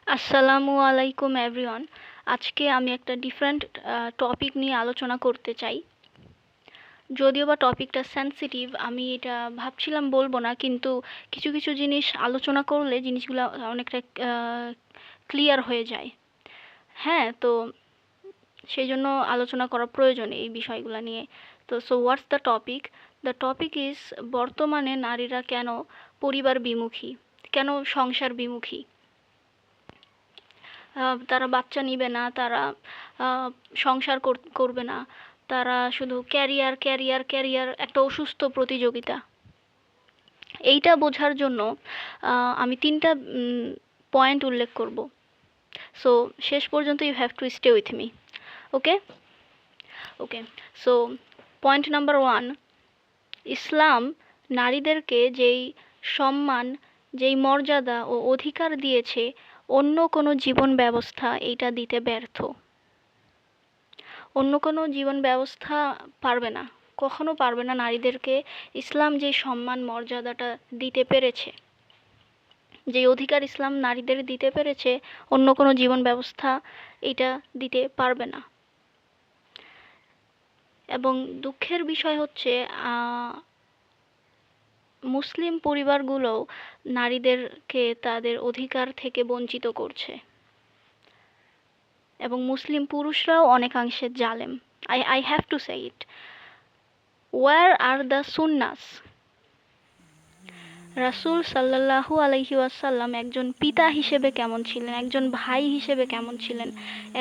আসসালামু আলাইকুম এভরিওয়ান। আজকে আমি একটা ডিফারেন্ট টপিক নিয়ে আলোচনা করতে চাই। যদিও বা টপিকটা সেনসিটিভ, আমি এটা ভাবছিলাম বলবো না, কিন্তু কিছু কিছু জিনিস আলোচনা করলে জিনিসগুলো অনেকটা ক্লিয়ার হয়ে যায়। হ্যাঁ, তো সেই জন্য আলোচনা করা প্রয়োজন এই বিষয়গুলো নিয়ে। তো what's the topic? The topic is, বর্তমানে নারীরা কেন পরিবার বিমুখী, কেন সংসার বিমুখী। তারা বাচ্চা নিবে না, তারা সংসার করবে না, তারা শুধু ক্যারিয়ার ক্যারিয়ার ক্যারিয়ার, একটা অসুস্থ প্রতিযোগিতা। এইটা বোঝার জন্য আমি 3টা পয়েন্ট উল্লেখ করব। সো শেষ পর্যন্ত you have to stay with me. Okay okay so point number 1, Islam নারীদেরকে যেই সম্মান, যেই মর্যাদা ও অধিকার দিয়েছে, অন্য কোনো জীবন ব্যবস্থা এইটা দিতে ব্যর্থ। অন্য কোনো জীবন ব্যবস্থা পারবে না, কখনো পারবে না। নারীদেরকে ইসলাম যে সম্মান মর্যাদাটা দিতে পেরেছে, যে অধিকার ইসলাম নারীদের দিতে পেরেছে, অন্য কোনো জীবন ব্যবস্থা এটা দিতে পারবে না। এবং দুঃখের বিষয় হচ্ছে মুসলিম পরিবারগুলোও নারীদেরকে তাদের অধিকার থেকে বঞ্চিত করছে, এবং মুসলিম পুরুষরাও অনেকাংশে জালেম। I have to say it. Where are the sunnahs? রাসূল সাল্লাল্লাহু আলাইহি ওয়াসাল্লাম একজন পিতা হিসেবে কেমন ছিলেন, একজন ভাই হিসেবে কেমন ছিলেন,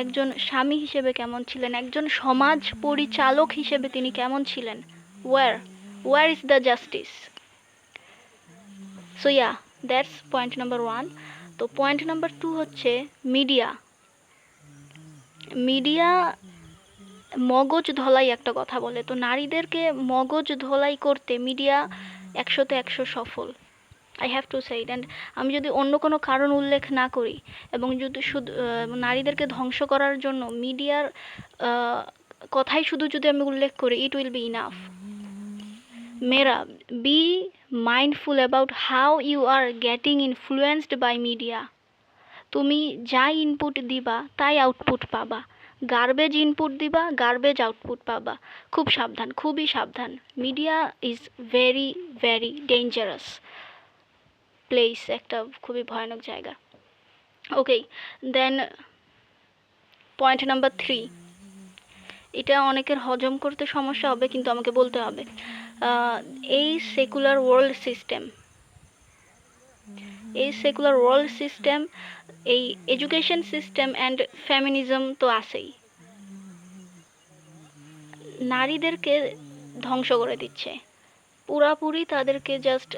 একজন স্বামী হিসেবে কেমন ছিলেন, একজন সমাজ পরিচালক হিসেবে তিনি কেমন ছিলেন? Where is the justice? So yeah, that's point number 1. তো পয়েন্ট নাম্বার 2 হচ্ছে মিডিয়া। মগজ ধলাই একটা কথা বলে, তো নারীদেরকে মগজ ধলাই করতে মিডিয়া 100তে 100 সফল। I have to say it. And আমি যদি অন্য কোনো কারণ উল্লেখ না করি, এবং যদি শুধু নারীদেরকে ধ্বংস করার জন্য মিডিয়ার কথাই শুধু যদি আমি উল্লেখ করি, ইট উইল বি ইনাফ। মেয়েরা, be mindful about how you are getting influenced by media. তুমি যা ইনপুট দিবা তাই আউটপুট পাবা। গার্বেজ ইনপুট দিবা, গার্বেজ আউটপুট পাবা। খুব সাবধান, খুবই সাবধান। Media is very very dangerous place, একটা খুবই ভয়ানক জায়গা। ওকে, দেন পয়েন্ট নাম্বার 3, এটা অনেকের হজম করতে সমস্যা হবে, কিন্তু আমাকে বলতে হবে। এই সেকুলার ওয়ার্ল্ড সিস্টেম, এই এডুকেশন সিস্টেম অ্যান্ড ফেমিনিজম তো আছেই, নারীদেরকে ধ্বংস করে দিচ্ছে পুরাপুরি। তাদেরকে জাস্ট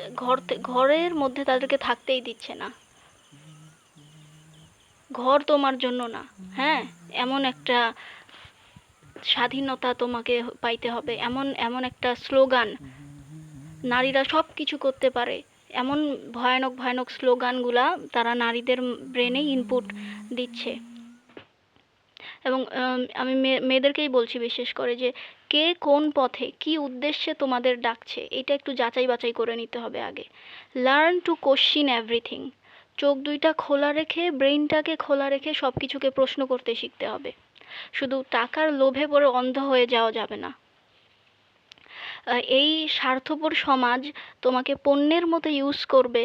ঘরের মধ্যে তাদেরকে থাকতেই দিচ্ছে না। ঘর তোমার জন্য না, হ্যাঁ, এমন একটা স্বাধীনতা তোমাকে পাইতে হবে, এমন এমন একটা স্লোগান, নারীরা সব কিছু করতে পারে, এমন ভয়ানক ভয়ানক স্লোগানগুলা তারা নারীদের ব্রেনে ইনপুট দিচ্ছে। এবং আমি মেয়েদেরকেই বলছি বিশেষ করে, যে কে কোন পথে কি উদ্দেশ্যে তোমাদের ডাকছে, এটা একটু যাচাই বাছাই করে নিতে হবে আগে। Learn to question everything. চোখ দুইটা খোলা রেখে, ব্রেইনটাকে খোলা রেখে সব কিছুকে প্রশ্ন করতে শিখতে হবে। শুধু টাকার লোভে পড়ে অন্ধ হয়ে যাওয়া যাবে না। এই স্বার্থপর সমাজ তোমাকে পণ্যের মতো ইউজ করবে,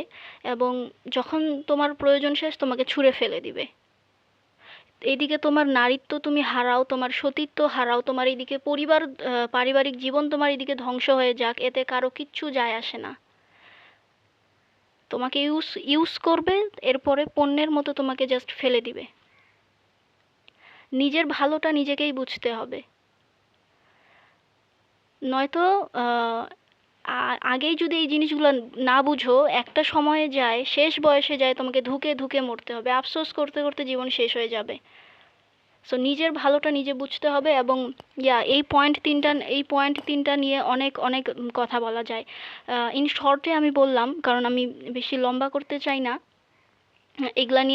এবং যখন তোমার প্রয়োজন শেষ তোমাকে ছুঁড়ে ফেলে দিবে। এইদিকে তোমার নারীত্ব তুমি হারাও, তোমার সতীত্ব হারাও, তোমার এইদিকে পারিবারিক জীবন তোমার এদিকে ধ্বংস হয়ে যাক, এতে কারো কিচ্ছু যায় আসে না। তোমাকে ইউজ করবে, এরপরে পণ্যের মতো তোমাকে জাস্ট ফেলে দিবে। নিজের ভালোটা নিজেকেই বুঝতে হবে, নয়তো আগেই যদি এই জিনিসগুলো না বুঝো, একটা সময়ে যায়, শেষ বয়সে যায়, তোমাকে ধুকে ধুকে মরতে হবে, আফসোস করতে করতে জীবন শেষ হয়ে যাবে। সো নিজের ভালোটা নিজে বুঝতে হবে। এবং এই পয়েন্ট তিনটা নিয়ে অনেক অনেক কথা বলা যায়। ইন শর্টে আমি বললাম, কারণ আমি বেশি লম্বা করতে চাই না এগুলা নিয়ে।